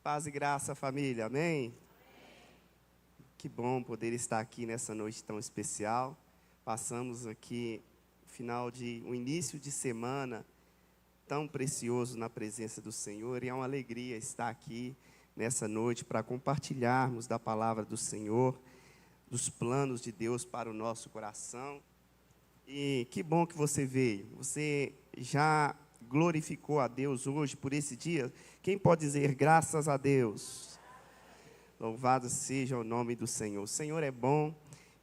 Paz e graça, família, amém? Que bom poder estar aqui nessa noite tão especial. Passamos aqui o início de semana tão precioso na presença do Senhor, e é uma alegria estar aqui nessa noite para compartilharmos da palavra do Senhor, dos planos de Deus para o nosso coração. E que bom que você veio. Você já glorificou a Deus hoje por esse dia? Quem pode dizer graças a Deus? Louvado seja o nome do Senhor. O Senhor é bom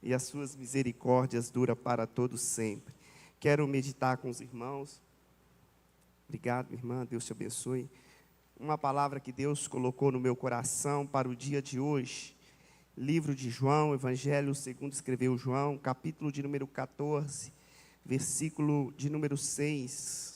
e as suas misericórdias duram para todos sempre. Quero meditar com os irmãos. Obrigado, minha irmã, Deus te abençoe. Uma palavra que Deus colocou no meu coração para o dia de hoje. Livro de João, Evangelho segundo escreveu João, capítulo de número 14, versículo de número 6.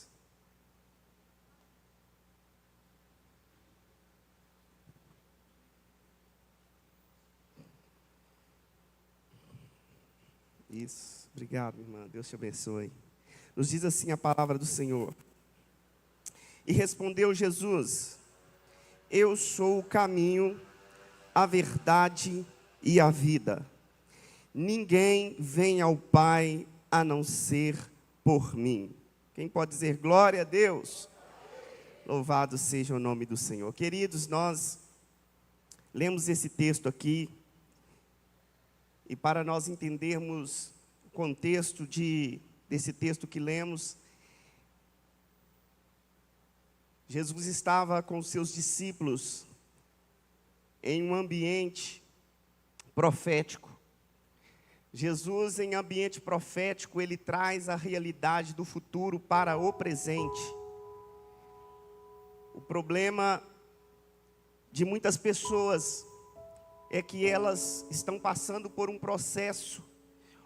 Isso, obrigado, irmã, Deus te abençoe. Nos diz assim a palavra do Senhor. E respondeu Jesus: eu sou o caminho, a verdade e a vida. Ninguém vem ao Pai a não ser por mim. Quem pode dizer glória a Deus? Louvado seja o nome do Senhor. Queridos, nós lemos esse texto aqui, e para nós entendermos o contexto desse texto que lemos, Jesus estava com os seus discípulos em um ambiente profético. Jesus, em ambiente profético, ele traz a realidade do futuro para o presente. O problema de muitas pessoas é que elas estão passando por um processo,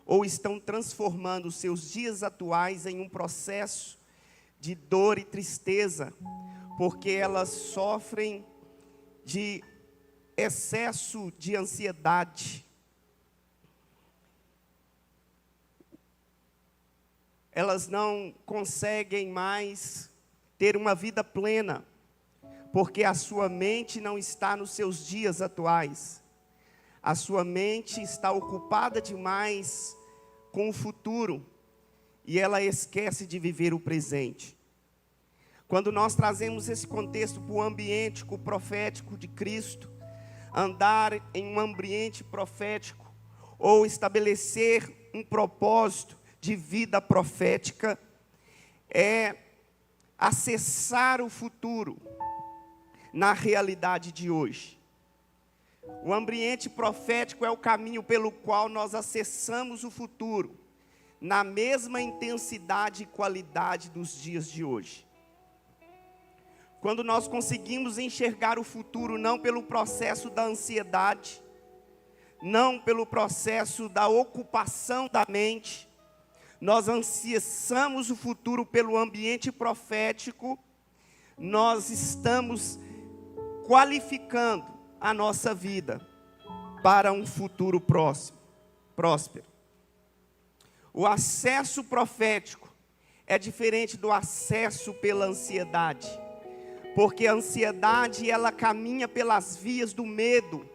ou estão transformando os seus dias atuais em um processo de dor e tristeza, porque elas sofrem de excesso de ansiedade. Elas não conseguem mais ter uma vida plena, porque a sua mente não está nos seus dias atuais. A sua mente está ocupada demais com o futuro, e ela esquece de viver o presente. Quando nós trazemos esse contexto para o ambiente profético de Cristo, andar em um ambiente profético, ou estabelecer um propósito de vida profética, é acessar o futuro na realidade de hoje. O ambiente profético é o caminho pelo qual nós acessamos o futuro, na mesma intensidade e qualidade dos dias de hoje. Quando nós conseguimos enxergar o futuro não pelo processo da ansiedade, não pelo processo da ocupação da mente, nós acessamos o futuro pelo ambiente profético, nós estamos qualificando a nossa vida para um futuro próspero. O acesso profético é diferente do acesso pela ansiedade, porque a ansiedade, ela caminha pelas vias do medo,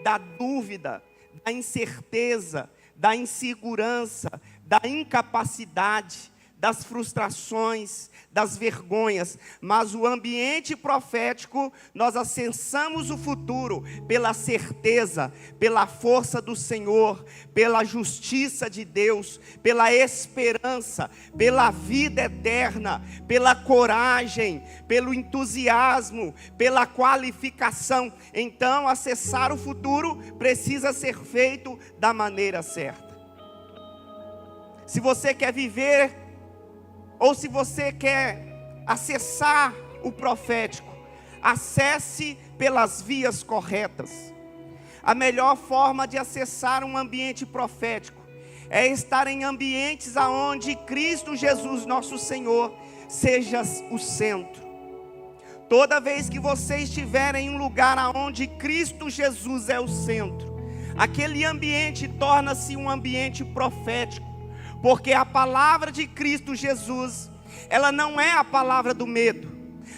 da dúvida, da incerteza, da insegurança, da incapacidade, das frustrações, das vergonhas. Mas o ambiente profético, nós acessamos o futuro pela certeza, pela força do Senhor, pela justiça de Deus, pela esperança, pela vida eterna, pela coragem, pelo entusiasmo, pela qualificação. Então, acessar o futuro precisa ser feito da maneira certa. Se você quer viver, ou se você quer acessar o profético, acesse pelas vias corretas. A melhor forma de acessar um ambiente profético é estar em ambientes aonde Cristo Jesus, nosso Senhor, seja o centro. Toda vez que você estiver em um lugar aonde Cristo Jesus é o centro, aquele ambiente torna-se um ambiente profético. Porque a palavra de Cristo Jesus, ela não é a palavra do medo.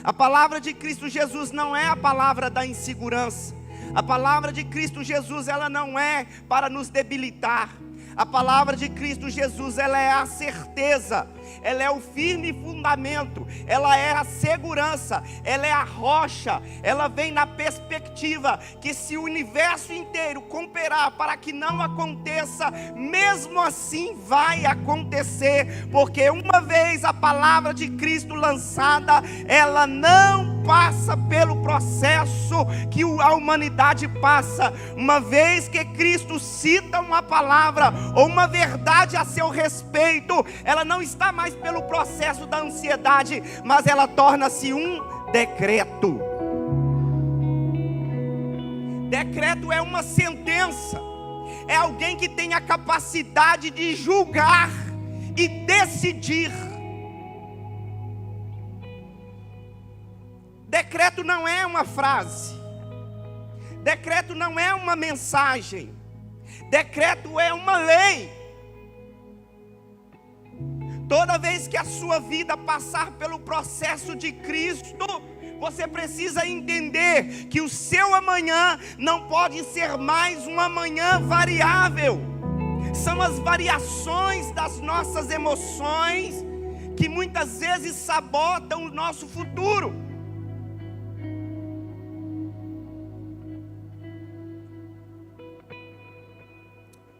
A palavra de Cristo Jesus não é a palavra da insegurança. A palavra de Cristo Jesus, ela não é para nos debilitar. A palavra de Cristo Jesus, ela é a certeza, ela é o firme fundamento, ela é a segurança, ela é a rocha. Ela vem na perspectiva que se o universo inteiro cooperar para que não aconteça, mesmo assim vai acontecer, porque uma vez a palavra de Cristo lançada, ela não passa pelo processo que a humanidade passa. Uma vez que Cristo cita uma palavra ou uma verdade a seu respeito, ela não está mais pelo processo da ansiedade, mas ela torna-se um decreto. Decreto é uma sentença, é alguém que tem a capacidade de julgar e decidir. Decreto não é uma frase, decreto não é uma mensagem, decreto é uma lei. Toda vez que a sua vida passar pelo processo de Cristo, você precisa entender que o seu amanhã não pode ser mais um amanhã variável. São as variações das nossas emoções que muitas vezes sabotam o nosso futuro.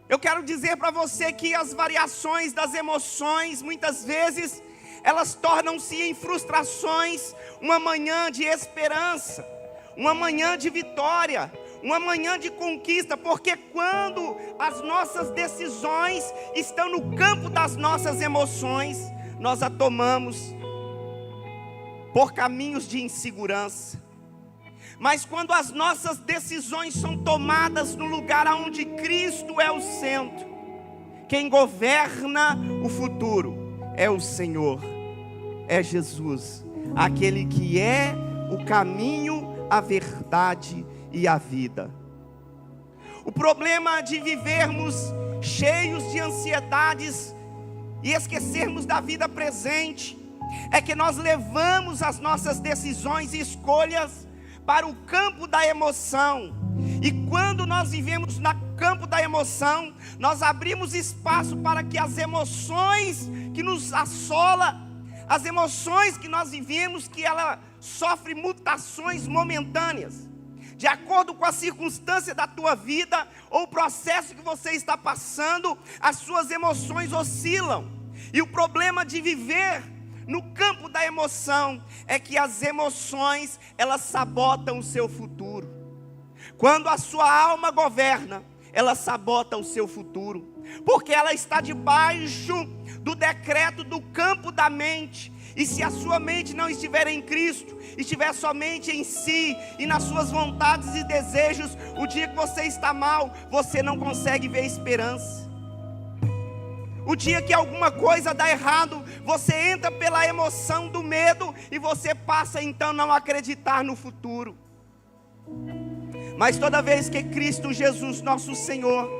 Eu quero dizer para você que as variações das emoções, muitas vezes, elas tornam-se em frustrações, uma manhã de esperança, uma manhã de vitória, uma manhã de conquista, porque quando as nossas decisões estão no campo das nossas emoções, nós a tomamos por caminhos de insegurança. Mas quando as nossas decisões são tomadas no lugar onde Cristo é o centro, quem governa o futuro é o Senhor, é Jesus, aquele que é o caminho, a verdade e a vida. O problema de vivermos cheios de ansiedades e esquecermos da vida presente é que nós levamos as nossas decisões e escolhas para o campo da emoção. E quando nós vivemos no campo da emoção, nós abrimos espaço para que as emoções que nos assolam, as emoções que nós vivemos, que ela sofre mutações momentâneas, de acordo com a circunstância da tua vida, ou o processo que você está passando, as suas emoções oscilam. E o problema de viver no campo da emoção é que as emoções, elas sabotam o seu futuro. Quando a sua alma governa, ela sabota o seu futuro, porque ela está debaixo do decreto do campo da mente. E se a sua mente não estiver em Cristo, estiver somente em si e nas suas vontades e desejos, o dia que você está mal, você não consegue ver esperança. O dia que alguma coisa dá errado, você entra pela emoção do medo e você passa então a não acreditar no futuro. Mas toda vez que Cristo Jesus, nosso Senhor,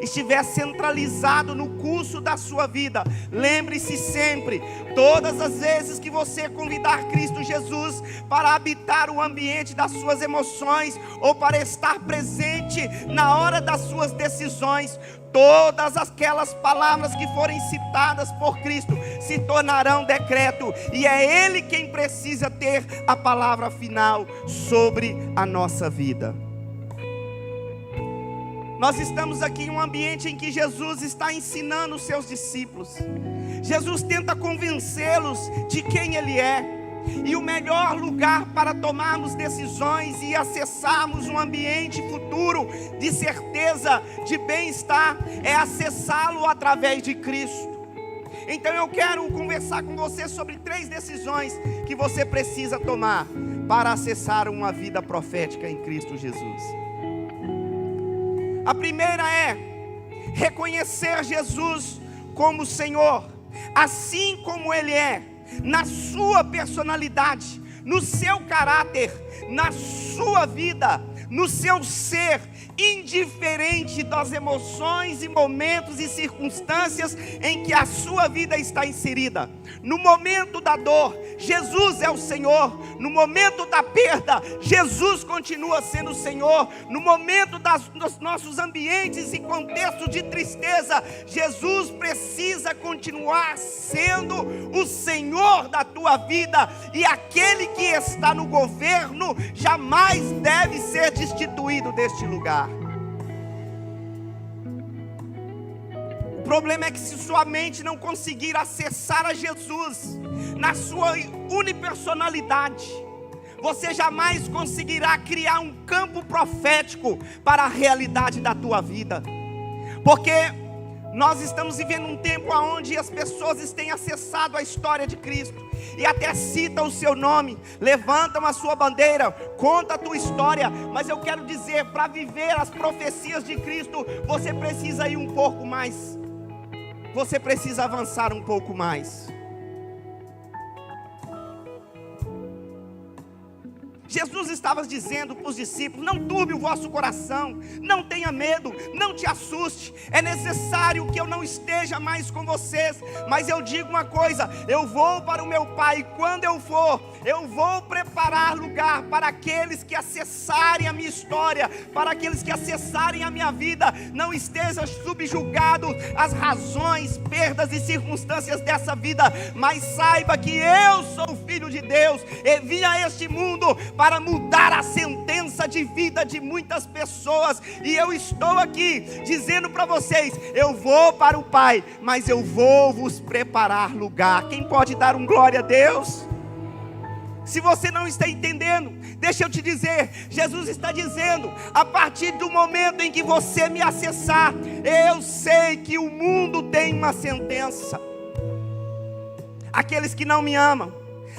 estiver centralizado no curso da sua vida, lembre-se sempre, todas as vezes que você convidar Cristo Jesus para habitar o ambiente das suas emoções, ou para estar presente na hora das suas decisões, todas aquelas palavras que forem citadas por Cristo se tornarão decreto, e é Ele quem precisa ter a palavra final sobre a nossa vida. Nós estamos aqui em um ambiente em que Jesus está ensinando os seus discípulos. Jesus tenta convencê-los de quem Ele é. E o melhor lugar para tomarmos decisões e acessarmos um ambiente futuro de certeza, de bem-estar, é acessá-lo através de Cristo. Então eu quero conversar com você sobre 3 decisões que você precisa tomar para acessar uma vida profética em Cristo Jesus. A primeira é reconhecer Jesus como Senhor, assim como Ele é, na sua personalidade, no seu caráter, na sua vida, no seu ser, indiferente das emoções e momentos e circunstâncias em que a sua vida está inserida. No momento da dor, Jesus é o Senhor. No momento da perda, Jesus continua sendo o Senhor. No momento dos nossos ambientes e contextos de tristeza, Jesus precisa continuar sendo o Senhor da tua vida. E aquele que está no governo jamais deve ser destituído deste lugar. O problema é que se sua mente não conseguir acessar a Jesus na sua unipersonalidade, você jamais conseguirá criar um campo profético para a realidade da tua vida. Porque nós estamos vivendo um tempo onde as pessoas têm acessado a história de Cristo e até citam o seu nome, levantam a sua bandeira, conta a tua história. Mas eu quero dizer, para viver as profecias de Cristo, você precisa ir um pouco mais. Você precisa avançar um pouco mais. Jesus estava dizendo para os discípulos: não turbe o vosso coração, não tenha medo, não te assuste. É necessário que eu não esteja mais com vocês, mas eu digo uma coisa: eu vou para o meu Pai, e quando eu for, eu vou preparar lugar para aqueles que acessarem a minha história, para aqueles que acessarem a minha vida, não estejam subjugados às razões, perdas e circunstâncias dessa vida, mas saiba que eu sou o Filho de Deus e vim a este mundo para mudar a sentença de vida de muitas pessoas. E eu estou aqui dizendo para vocês: eu vou para o Pai, mas eu vou vos preparar lugar. Quem pode dar um glória a Deus? Se você não está entendendo, deixa eu te dizer, Jesus está dizendo: a partir do momento em que você me acessar, eu sei que o mundo tem uma sentença. Aqueles que não me amam,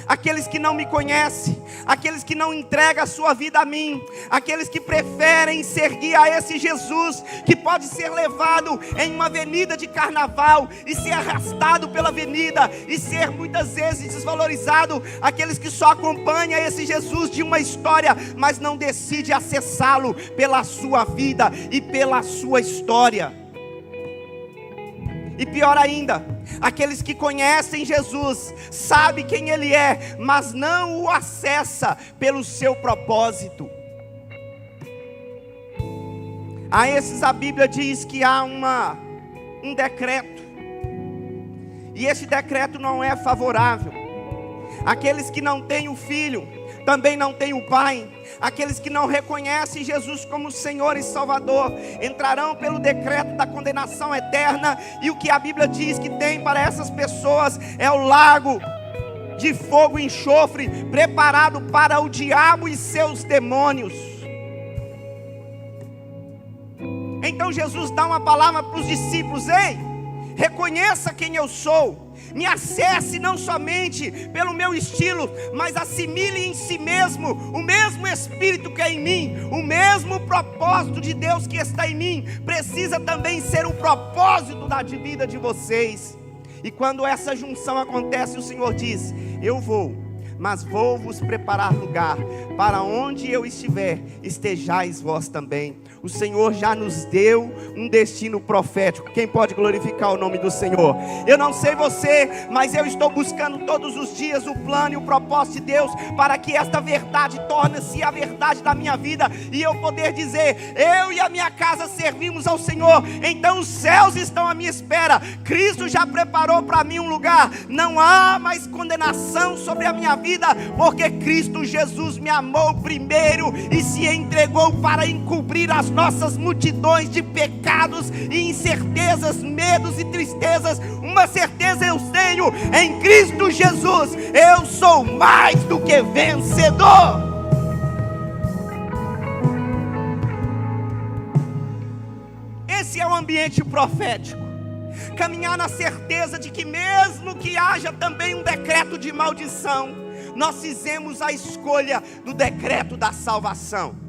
aqueles que não me conhecem, aqueles que não entregam a sua vida a mim, aqueles que preferem seguir a esse Jesus, que pode ser levado em uma avenida de carnaval e ser arrastado pela avenida e ser muitas vezes desvalorizado, aqueles que só acompanham esse Jesus de uma história, mas não decide acessá-lo pela sua vida e pela sua história. E pior ainda, aqueles que conhecem Jesus, sabem quem Ele é, mas não o acessa pelo seu propósito. A esses a Bíblia diz que há um decreto, e esse decreto não é favorável. Aqueles que não têm o Filho, também não têm o Pai. Aqueles que não reconhecem Jesus como Senhor e Salvador, entrarão pelo decreto da condenação eterna. E o que a Bíblia diz que tem para essas pessoas é o lago de fogo e enxofre, preparado para o diabo e seus demônios. Então Jesus dá uma palavra para os discípulos: ei, reconheça quem eu sou. Me acesse não somente pelo meu estilo, mas assimile em si mesmo o mesmo Espírito que é em mim, o mesmo propósito de Deus que está em mim, precisa também ser o propósito da vida de vocês. E quando essa junção acontece, o Senhor diz: eu vou, mas vou vos preparar lugar, para onde eu estiver, estejais vós também. O Senhor já nos deu um destino profético. Quem pode glorificar o nome do Senhor? Eu não sei você, mas eu estou buscando todos os dias o plano e o propósito de Deus, para que esta verdade torne-se a verdade da minha vida, e eu poder dizer: eu e a minha casa servimos ao Senhor, então os céus estão à minha espera. Cristo já preparou para mim um lugar. Não há mais condenação sobre a minha vida, porque Cristo Jesus me amou primeiro e se entregou para encobrir as nossas multidões de pecados e incertezas, medos e tristezas. Uma certeza eu tenho: em Cristo Jesus eu sou mais do que vencedor. Esse é o ambiente profético. Caminhar na certeza de que, mesmo que haja também um decreto de maldição, nós fizemos a escolha do decreto da salvação.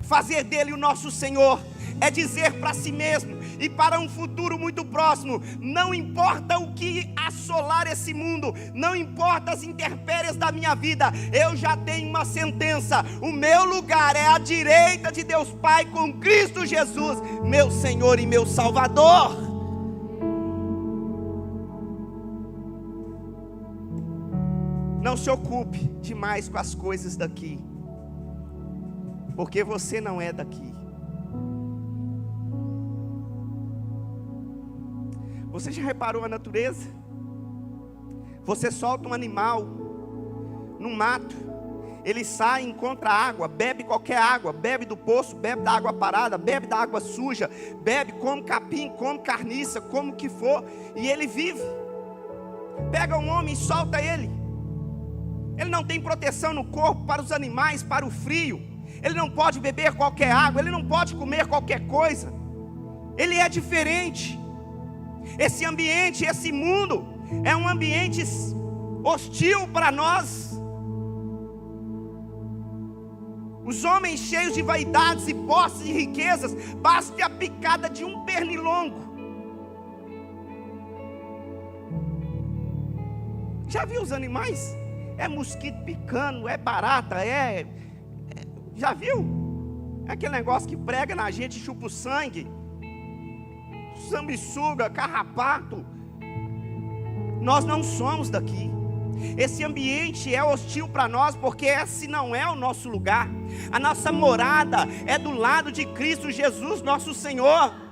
Fazer dele o nosso Senhor é dizer para si mesmo: e para um futuro muito próximo. Não importa o que assolar esse mundo, não importa as intempéries da minha vida, eu já tenho uma sentença: o meu lugar é à direita de Deus Pai com Cristo Jesus, meu Senhor e meu Salvador. Não se ocupe demais com as coisas daqui, porque você não é daqui. Você já reparou a natureza? Você solta um animal no mato, ele sai, encontra água, bebe qualquer água, bebe do poço, bebe da água parada, bebe da água suja, bebe, come capim, come carniça, come o que for, e ele vive. Pega um homem e solta ele. Ele não tem proteção no corpo para os animais, para o frio. Ele não pode beber qualquer água, ele não pode comer qualquer coisa. Ele é diferente. Esse ambiente, esse mundo é um ambiente hostil para nós. Os homens cheios de vaidades e posses e riquezas, basta a picada de um pernilongo. Já viu os animais? É mosquito picando, é barata, já viu? É aquele negócio que prega na gente, chupa o sangue, sanguessuga, carrapato. Nós não somos daqui. Esse ambiente é hostil para nós, porque esse não é o nosso lugar. A nossa morada é do lado de Cristo Jesus, nosso Senhor.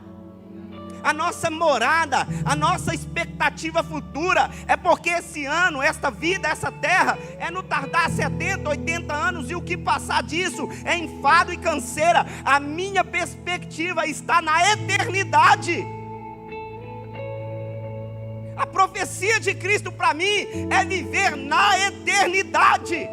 A nossa morada, a nossa expectativa futura é porque esse ano, esta vida, essa terra é no tardar 70, 80 anos, e o que passar disso é enfado e canseira. A minha perspectiva está na eternidade. A profecia de Cristo para mim é viver na eternidade.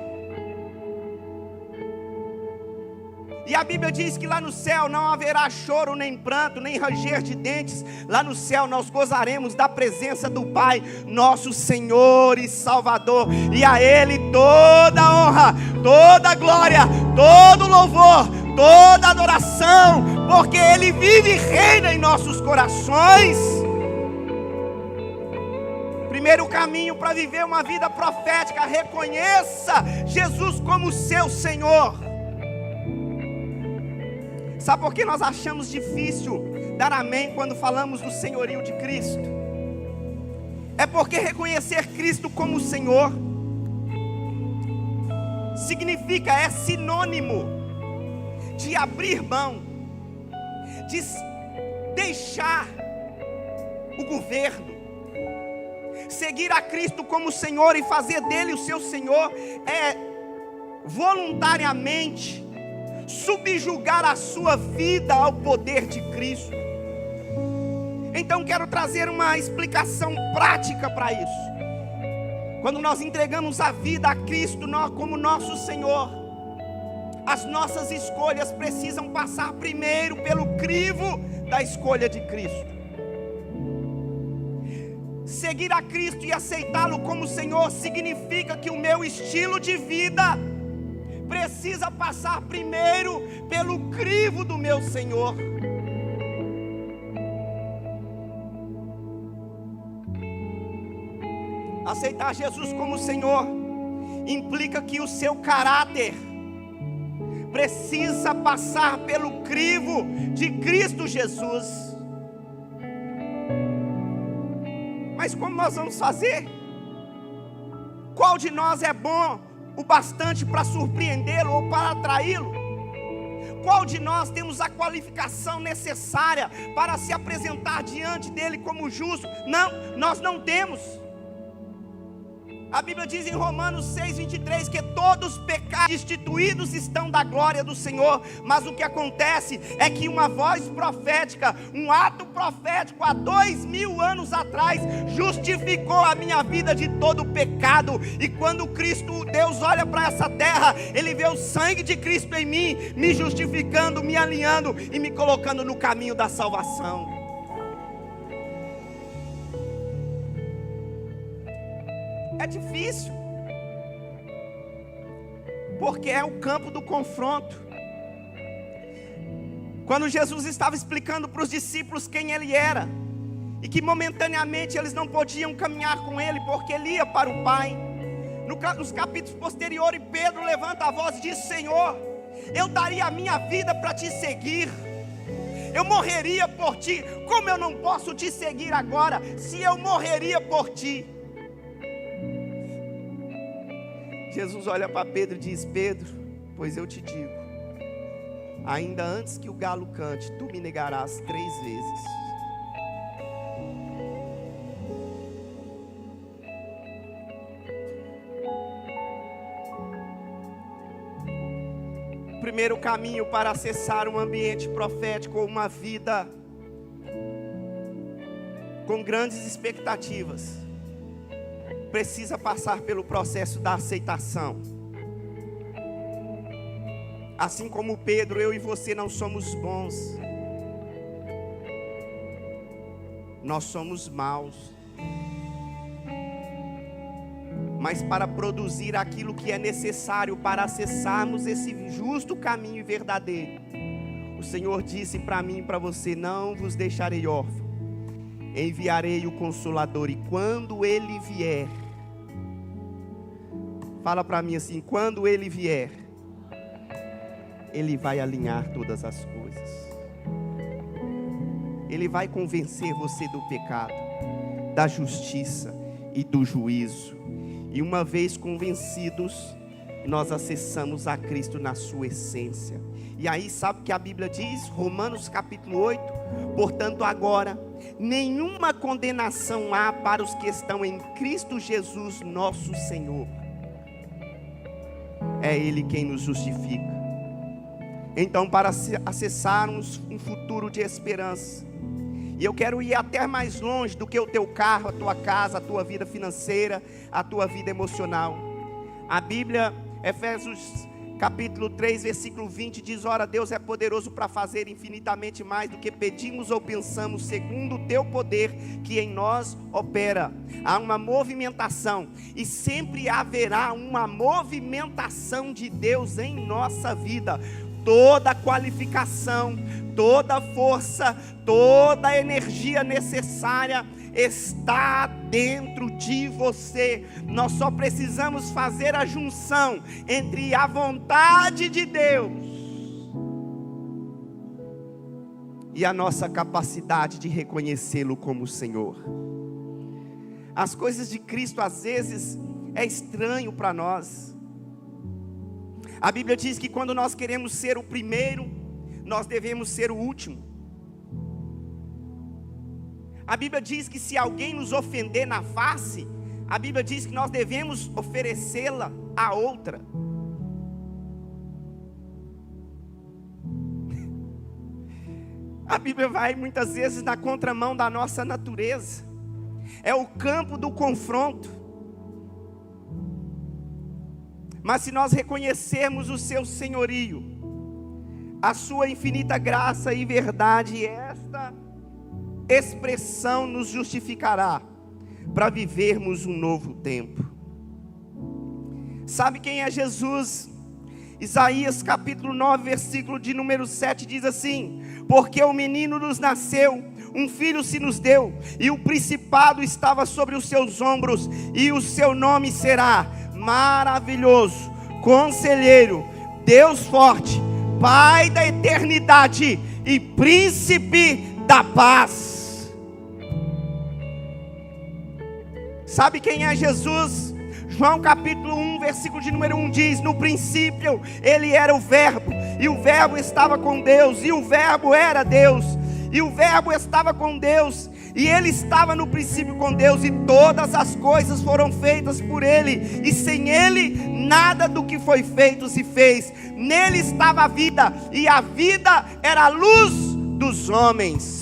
E a Bíblia diz que lá no céu não haverá choro, nem pranto, nem ranger de dentes. Lá no céu nós gozaremos da presença do Pai, nosso Senhor e Salvador. E a Ele toda honra, toda glória, todo louvor, toda adoração, porque Ele vive e reina em nossos corações. Primeiro caminho para viver uma vida profética: reconheça Jesus como seu Senhor. Sabe por que nós achamos difícil dar amém quando falamos do senhorio de Cristo? É porque reconhecer Cristo como Senhor significa, é sinônimo de abrir mão, de deixar o governo, seguir a Cristo como Senhor e fazer dele o seu Senhor, é voluntariamente subjugar a sua vida ao poder de Cristo. Então quero trazer uma explicação prática para isso. Quando nós entregamos a vida a Cristo como nosso Senhor, as nossas escolhas precisam passar primeiro pelo crivo da escolha de Cristo. Seguir a Cristo e aceitá-lo como Senhor significa que o meu estilo de vida precisa passar primeiro pelo crivo do meu Senhor. Aceitar Jesus como Senhor implica que o seu caráter precisa passar pelo crivo de Cristo Jesus. Mas como nós vamos fazer? Qual de nós é bom o bastante para surpreendê-lo ou para atraí-lo? Qual de nós temos a qualificação necessária para se apresentar diante dele como justo? Não, nós não temos. A Bíblia diz em Romanos 6:23 que todos os pecados destituídos estão da glória do Senhor. Mas o que acontece é que uma voz profética, um ato profético há 2000 anos atrás justificou a minha vida de todo o pecado. E quando Cristo, Deus olha para essa terra, Ele vê o sangue de Cristo em mim, me justificando, me alinhando e me colocando no caminho da salvação. É difícil, porque é o campo do confronto. Quando Jesus estava explicando para os discípulos quem ele era, e que momentaneamente eles não podiam caminhar com ele, porque ele ia para o Pai. Nos capítulos posteriores, Pedro levanta a voz e diz: Senhor, eu daria a minha vida para te seguir, eu morreria por ti. Como eu não posso te seguir agora, se eu morreria por ti? Jesus olha para Pedro e diz: Pedro, pois eu te digo, ainda antes que o galo cante, tu me negarás 3 vezes. O primeiro caminho para acessar um ambiente profético, uma vida com grandes expectativas, precisa passar pelo processo da aceitação. Assim como Pedro, eu e você não somos bons, nós somos maus. Mas para produzir aquilo que é necessário para acessarmos esse justo caminho verdadeiro, o Senhor disse para mim e para você: não vos deixarei órfão, enviarei o Consolador. E quando Ele vier, fala para mim assim: quando Ele vier, Ele vai alinhar todas as coisas. Ele vai convencer você do pecado, da justiça e do juízo. E uma vez convencidos, nós acessamos a Cristo na sua essência. E aí sabe o que a Bíblia diz? Romanos capítulo 8. Portanto agora, nenhuma condenação há para os que estão em Cristo Jesus nosso Senhor. É Ele quem nos justifica. Então, para acessarmos um futuro de esperança, e eu quero ir até mais longe do que o teu carro, a tua casa, a tua vida financeira, a tua vida emocional. A Bíblia, Efésios capítulo 3, versículo 20, diz: ora, Deus é poderoso para fazer infinitamente mais do que pedimos ou pensamos, segundo o teu poder que em nós opera. Há uma movimentação, e sempre haverá uma movimentação de Deus em nossa vida. Toda a qualificação, toda a força, toda a energia necessária está dentro de você. Nós só precisamos fazer a junção entre a vontade de Deus e a nossa capacidade de reconhecê-lo como Senhor. As coisas de Cristo às vezes é estranho para nós. A Bíblia diz que quando nós queremos ser o primeiro, nós devemos ser o último. A Bíblia diz que se alguém nos ofender na face, a Bíblia diz que nós devemos oferecê-la a outra. A Bíblia vai muitas vezes na contramão da nossa natureza. É o campo do confronto. Mas se nós reconhecermos o seu senhorio, a sua infinita graça e verdade, esta expressão nos justificará para vivermos um novo tempo. Sabe quem é Jesus? Isaías capítulo 9, versículo de número 7 diz assim: porque o menino nos nasceu, um filho se nos deu, e o principado estava sobre os seus ombros, e o seu nome será Maravilhoso, Conselheiro, Deus Forte, Pai da Eternidade e Príncipe da Paz. Sabe quem é Jesus? João capítulo 1, versículo de número 1 diz: no princípio ele era o verbo, e o verbo estava com Deus, e o verbo era Deus, e o verbo estava com Deus, e ele estava no princípio com Deus, e todas as coisas foram feitas por ele, e sem ele nada do que foi feito se fez. Nele estava a vida, e a vida era a luz dos homens.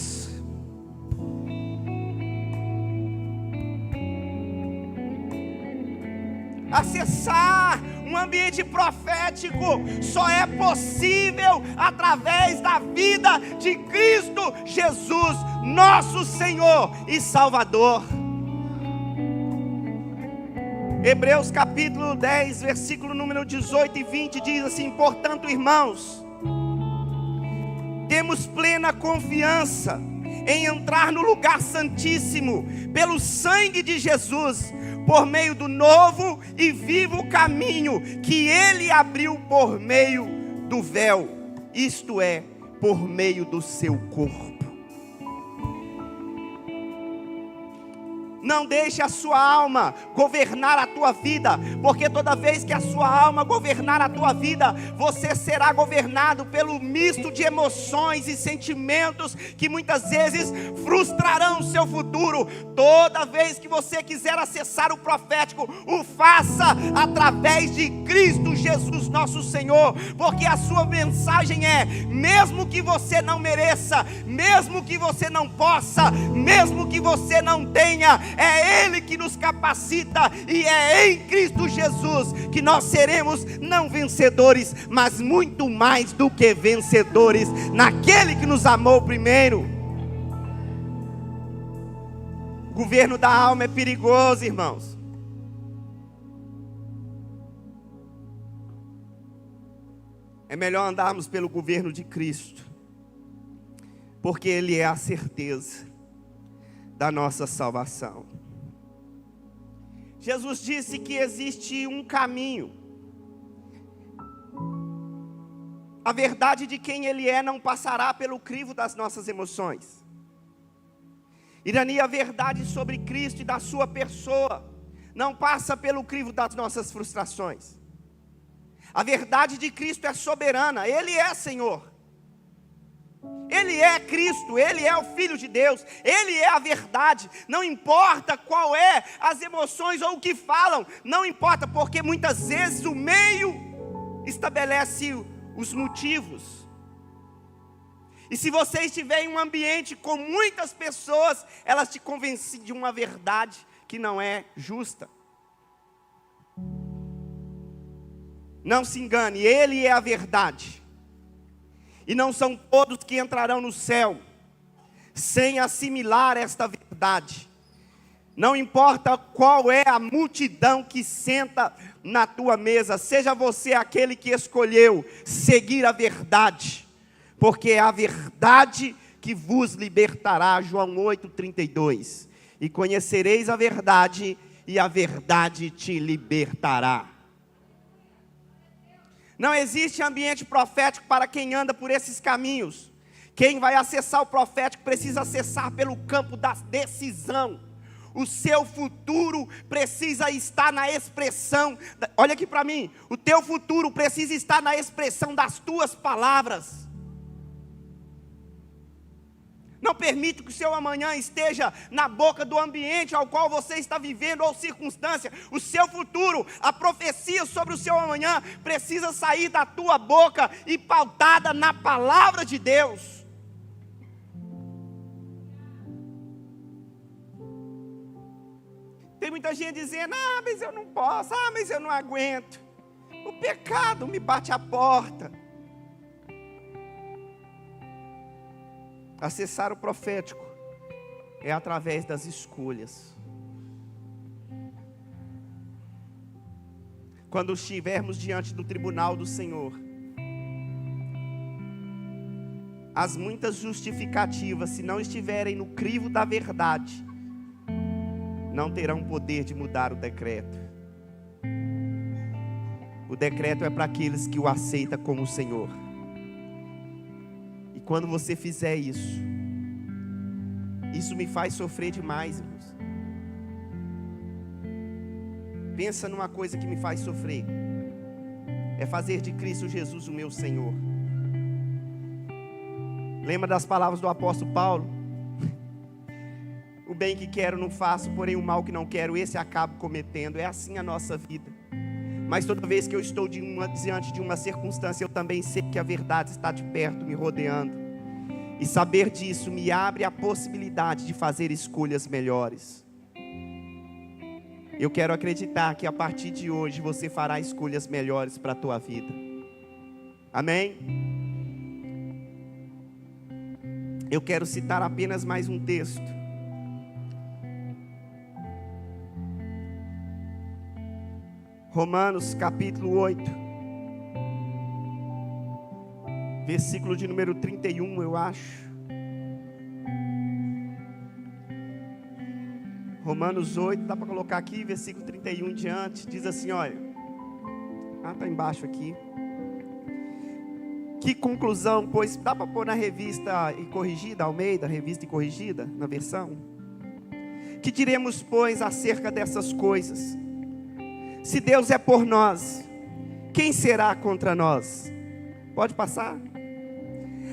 Acessar um ambiente profético só é possível através da vida de Cristo Jesus, nosso Senhor e Salvador. Hebreus capítulo 10, versículo número 18 e 20 diz assim: portanto, irmãos, temos plena confiança em entrar no lugar santíssimo, pelo sangue de Jesus, por meio do novo e vivo caminho que Ele abriu por meio do véu, isto é, por meio do seu corpo. Não deixe a sua alma governar a tua vida, porque toda vez que a sua alma governar a tua vida, você será governado pelo misto de emoções e sentimentos que muitas vezes frustrarão o seu futuro. Toda vez que você quiser acessar o profético, o faça através de Cristo Jesus nosso Senhor, porque a sua mensagem é: mesmo que você não mereça, mesmo que você não possa, mesmo que você não tenha, é Ele que nos capacita, e é em Cristo Jesus que nós seremos não vencedores, mas muito mais do que vencedores, naquele que nos amou primeiro. O governo da alma é perigoso, irmãos. É melhor andarmos pelo governo de Cristo, porque Ele é a certeza da nossa salvação. Jesus disse que existe um caminho. A verdade de quem Ele é não passará pelo crivo das nossas emoções. Irania, a verdade sobre Cristo e da sua pessoa não passa pelo crivo das nossas frustrações. A verdade de Cristo é soberana, Ele é Senhor. Ele é Cristo, Ele é o Filho de Deus, Ele é a verdade. Não importa qual é as emoções ou o que falam, não importa, porque muitas vezes o meio estabelece os motivos. E se você estiver em um ambiente com muitas pessoas, elas te convencem de uma verdade que não é justa. Não se engane, Ele é a verdade. E não são todos que entrarão no céu sem assimilar esta verdade. Não importa qual é a multidão que senta na tua mesa, seja você aquele que escolheu seguir a verdade, porque é a verdade que vos libertará. João 8:32. E conhecereis a verdade, e a verdade te libertará. Não existe ambiente profético para quem anda por esses caminhos. Quem vai acessar o profético precisa acessar pelo campo da decisão. O seu futuro precisa estar na expressão. Olha aqui para mim. O teu futuro precisa estar na expressão das tuas palavras. Não permite que o seu amanhã esteja na boca do ambiente ao qual você está vivendo ou circunstância. O seu futuro, a profecia sobre o seu amanhã precisa sair da tua boca e pautada na palavra de Deus. Tem muita gente dizendo: mas eu não posso, mas eu não aguento. O pecado me bate à porta. Acessar o profético é através das escolhas. Quando estivermos diante do tribunal do Senhor, as muitas justificativas, se não estiverem no crivo da verdade, não terão poder de mudar o decreto. O decreto é para aqueles que o aceitam como o Senhor. Quando você fizer isso, isso me faz sofrer demais, irmãos. Pensa numa coisa que me faz sofrer. É fazer de Cristo Jesus o meu Senhor. Lembra das palavras do apóstolo Paulo? O bem que quero não faço, porém o mal que não quero, esse acabo cometendo. É assim a nossa vida. Mas toda vez que eu estou diante de uma circunstância, eu também sei que a verdade está de perto, me rodeando. E saber disso me abre a possibilidade de fazer escolhas melhores. Eu quero acreditar que a partir de hoje você fará escolhas melhores para a tua vida. Amém? Eu quero citar apenas mais um texto. Romanos capítulo 8. versículo de número 31, eu acho. Romanos 8, dá para colocar aqui, versículo 31 em diante, diz assim, olha. Está embaixo aqui. Que conclusão, pois, dá para pôr na revista e corrigida, Almeida, revista e corrigida, na versão? Que diremos, pois, acerca dessas coisas? Se Deus é por nós, quem será contra nós? Pode passar?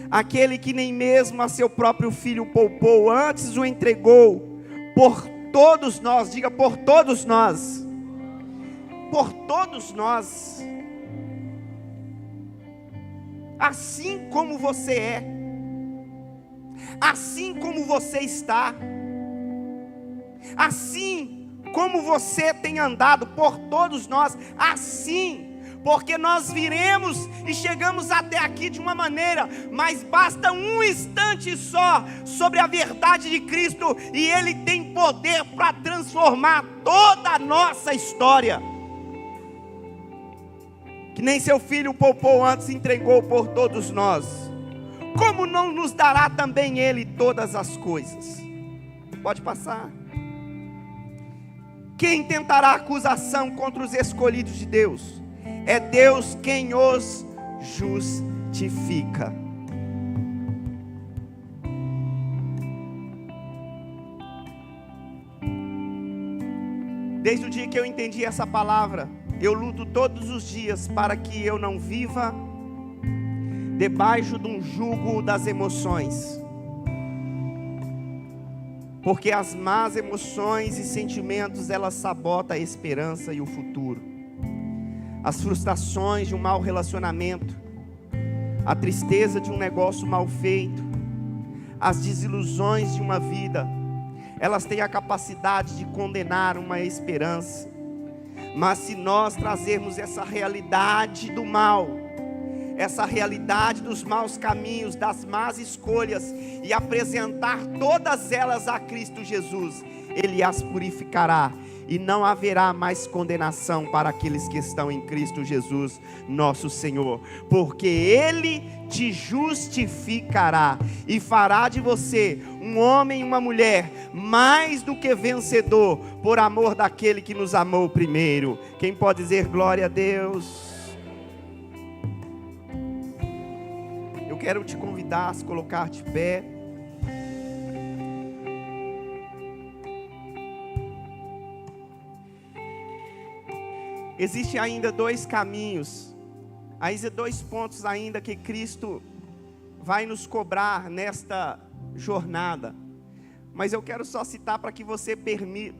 Aquele que nem mesmo a seu próprio filho poupou, antes o entregou por todos nós, diga por todos nós. Por todos nós. Assim como você é, assim como você está, assim como você tem andado, por todos nós, assim, porque nós viremos e chegamos até aqui de uma maneira, mas basta um instante só sobre a verdade de Cristo, e Ele tem poder para transformar toda a nossa história. Que nem seu filho poupou, antes entregou por todos nós, como não nos dará também Ele todas as coisas? Pode passar. Quem tentará acusação contra os escolhidos de Deus? É Deus quem os justifica. Desde o dia que eu entendi essa palavra, eu luto todos os dias para que eu não viva debaixo de um jugo das emoções. Porque as más emoções e sentimentos, elas sabotam a esperança e o futuro. As frustrações de um mau relacionamento, a tristeza de um negócio mal feito, as desilusões de uma vida, elas têm a capacidade de condenar uma esperança. Mas se nós trazermos essa realidade do mal, essa realidade dos maus caminhos, das más escolhas, e apresentar todas elas a Cristo Jesus, Ele as purificará, e não haverá mais condenação para aqueles que estão em Cristo Jesus, nosso Senhor, porque Ele te justificará, e fará de você um homem e uma mulher, mais do que vencedor, por amor daquele que nos amou primeiro. Quem pode dizer glória a Deus? Eu quero te convidar a se colocar de pé. Existem ainda dois caminhos, ainda dois pontos ainda que Cristo vai nos cobrar nesta jornada. Mas eu quero só citar para que você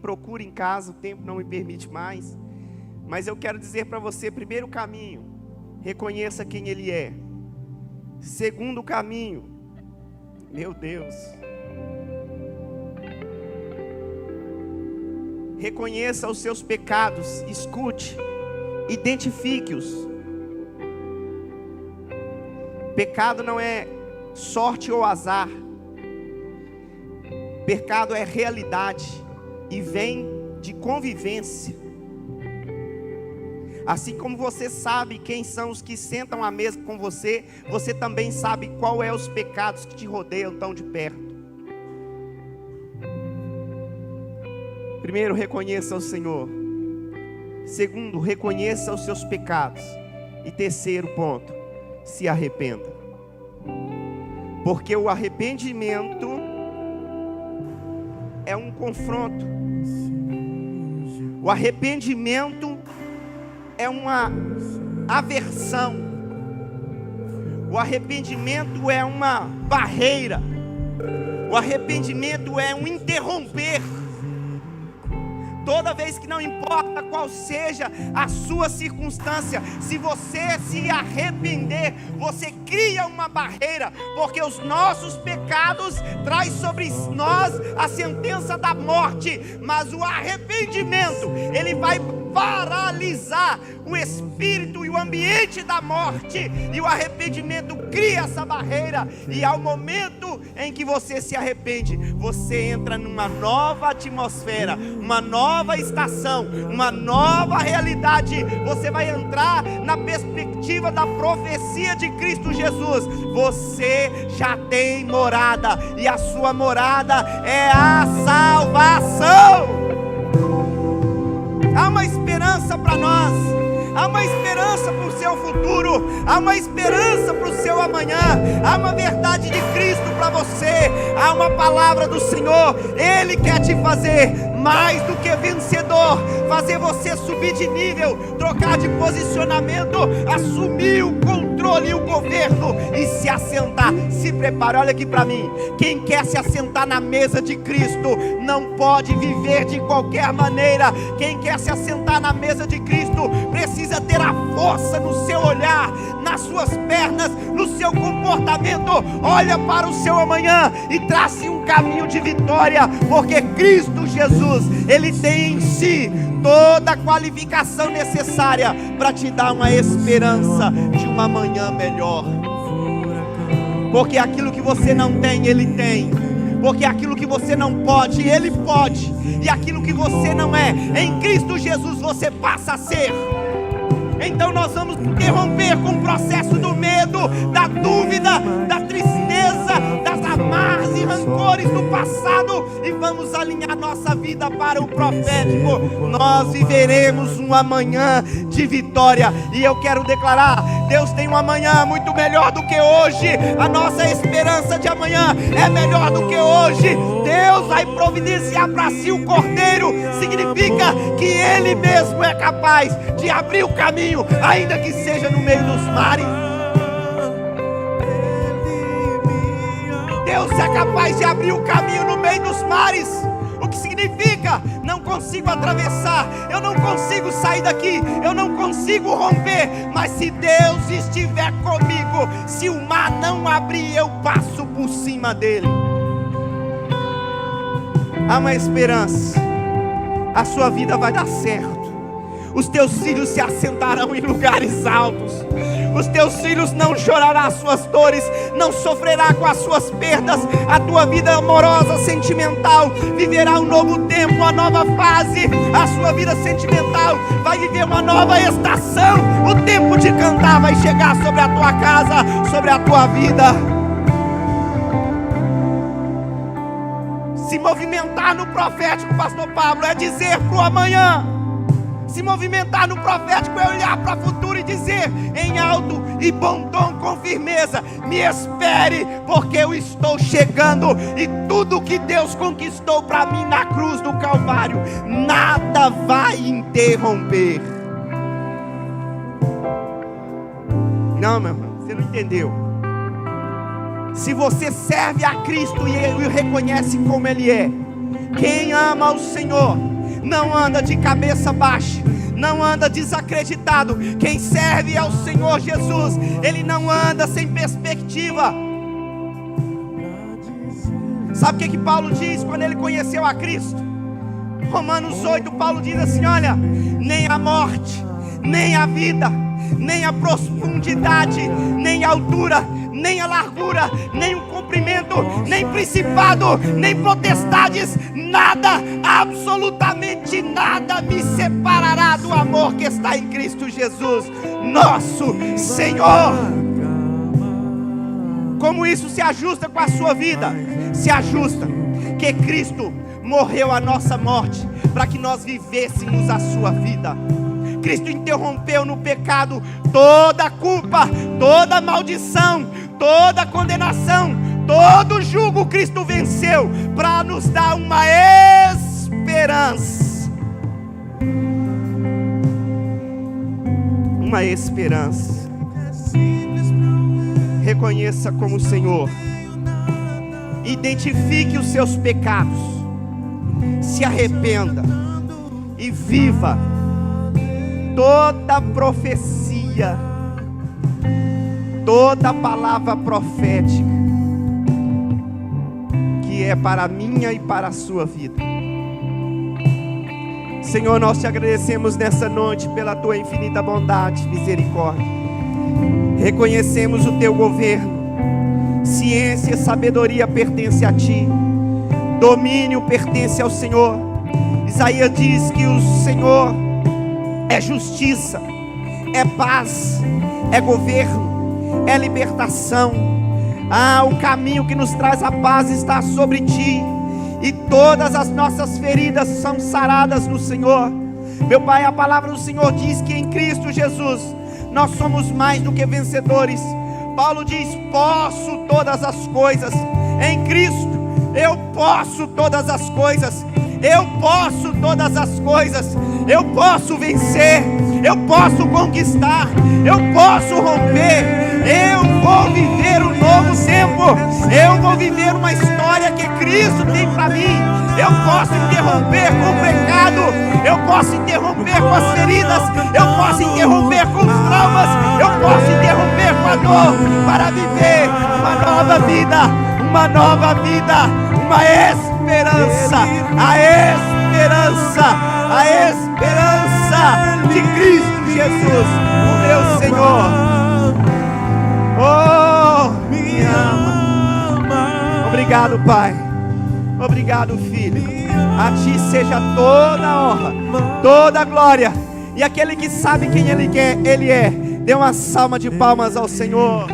procure em casa, o tempo não me permite mais. Mas eu quero dizer para você, primeiro caminho, reconheça quem Ele é. Segundo caminho, meu Deus, reconheça os seus pecados, escute, identifique-os. Pecado não é sorte ou azar. Pecado é realidade e vem de convivência. Assim como você sabe quem são os que sentam à mesa com você, você também sabe qual é os pecados que te rodeiam tão de perto. Primeiro, reconheça o Senhor. Segundo, reconheça os seus pecados. E terceiro ponto, se arrependa. Porque o arrependimento é um confronto. O arrependimento é uma aversão. O arrependimento é uma barreira. O arrependimento é um interromper. Toda vez que, não importa qual seja a sua circunstância, se você se arrepender, você cria uma barreira, porque os nossos pecados traz sobre nós a sentença da morte, mas o arrependimento, ele vai paralisar o espírito e o ambiente da morte, e o arrependimento cria essa barreira, e ao momento em que você se arrepende, você entra numa nova atmosfera, uma nova estação, uma nova realidade. Você vai entrar na perspectiva da profecia de Cristo Jesus. Você já tem morada, e a sua morada é a salvação. Há uma esperança para nós, há uma esperança para o seu futuro, há uma esperança para o seu amanhã, há uma verdade de Cristo para você, há uma palavra do Senhor. Ele quer te fazer mais do que vencedor, fazer você subir de nível, trocar de posicionamento, assumir o controle e o governo e se assentar. Se prepare, olha aqui para mim. Quem quer se assentar na mesa de Cristo não pode viver de qualquer maneira. Quem quer se assentar na mesa de Cristo precisa ter a força no seu olhar, nas suas pernas, no seu comportamento. Olha para o seu amanhã e trace um caminho de vitória, porque Cristo Jesus, Ele tem em si toda a qualificação necessária para te dar uma esperança de uma manhã melhor. Porque aquilo que você não tem, Ele tem. Porque aquilo que você não pode, Ele pode. E aquilo que você não é, em Cristo Jesus você passa a ser. Então nós vamos interromper com o processo do medo, da dúvida, da tristeza, das amarras e rancores do passado, e vamos alinhar nossa vida para o profético. Nós viveremos um amanhã de vitória, e eu quero declarar: Deus tem um amanhã muito melhor do que hoje. A nossa esperança de amanhã é melhor do que hoje. Deus vai providenciar para si o Cordeiro. Significa que Ele mesmo é capaz de abrir o caminho, ainda que seja no meio dos mares. Deus é capaz de abrir o caminho no meio dos mares. O que significa? Não consigo atravessar, eu não consigo sair daqui, eu não consigo romper, mas se Deus estiver comigo, se o mar não abrir, eu passo por cima dele. Há uma esperança, a sua vida vai dar certo. Os teus filhos se assentarão em lugares altos. Os teus filhos não chorarão as suas dores, não sofrerá com as suas perdas. A tua vida amorosa, sentimental, viverá um novo tempo, uma nova fase. A sua vida sentimental vai viver uma nova estação. O tempo de cantar vai chegar sobre a tua casa, sobre a tua vida. Se movimentar no profético, pastor Pablo, é dizer para o amanhã. Se movimentar no profético é olhar para o futuro e dizer em alto e bom tom, com firmeza: me espere, porque eu estou chegando. E tudo que Deus conquistou para mim na cruz do Calvário, nada vai interromper. Não, meu irmão, você não entendeu. Se você serve a Cristo e o reconhece como Ele é, quem ama o Senhor não anda de cabeça baixa, não anda desacreditado. Quem serve ao Senhor Jesus, ele não anda sem perspectiva. Sabe o que Paulo diz quando ele conheceu a Cristo? Romanos 8, Paulo diz assim: olha, nem a morte, nem a vida, nem a profundidade, nem a altura, nem a largura, nem o comprimento, nem principado, nem potestades, nada, absolutamente nada me separará do amor que está em Cristo Jesus, nosso Senhor. Como isso se ajusta com a sua vida? Se ajusta que Cristo morreu a nossa morte para que nós vivêssemos a sua vida. Cristo interrompeu no pecado toda a culpa, toda a maldição, toda a condenação, todo o jugo. Cristo venceu para nos dar uma esperança. Uma esperança. Reconheça como Senhor. Identifique os seus pecados. Se arrependa e viva toda profecia, toda palavra profética que é para a minha e para a sua vida. Senhor, nós te agradecemos nessa noite pela tua infinita bondade e misericórdia. Reconhecemos o teu governo. Ciência e sabedoria pertence a ti. Domínio pertence ao Senhor. Isaías diz que o Senhor é justiça, é paz, é governo, é libertação. O caminho que nos traz a paz está sobre ti, e todas as nossas feridas são saradas no Senhor. Meu Pai, a palavra do Senhor diz que em Cristo Jesus nós somos mais do que vencedores. Paulo diz: posso todas as coisas em Cristo. Eu posso todas as coisas. Eu posso todas as coisas. Eu posso vencer. Eu posso conquistar. Eu posso romper. Eu vou viver um novo tempo. Eu vou viver uma história que Cristo tem para mim. Eu posso interromper com o pecado. Eu posso interromper com as feridas. Eu posso interromper com os traumas. Eu posso interromper com a dor para viver uma nova vida. Uma nova vida. Uma esperança. A esperança de Cristo Jesus, o meu Senhor. Oh, me ama. Obrigado, Pai. Obrigado, Filho. A ti seja toda a honra, toda a glória. E aquele que sabe quem Ele é, dê uma salva de palmas ao Senhor.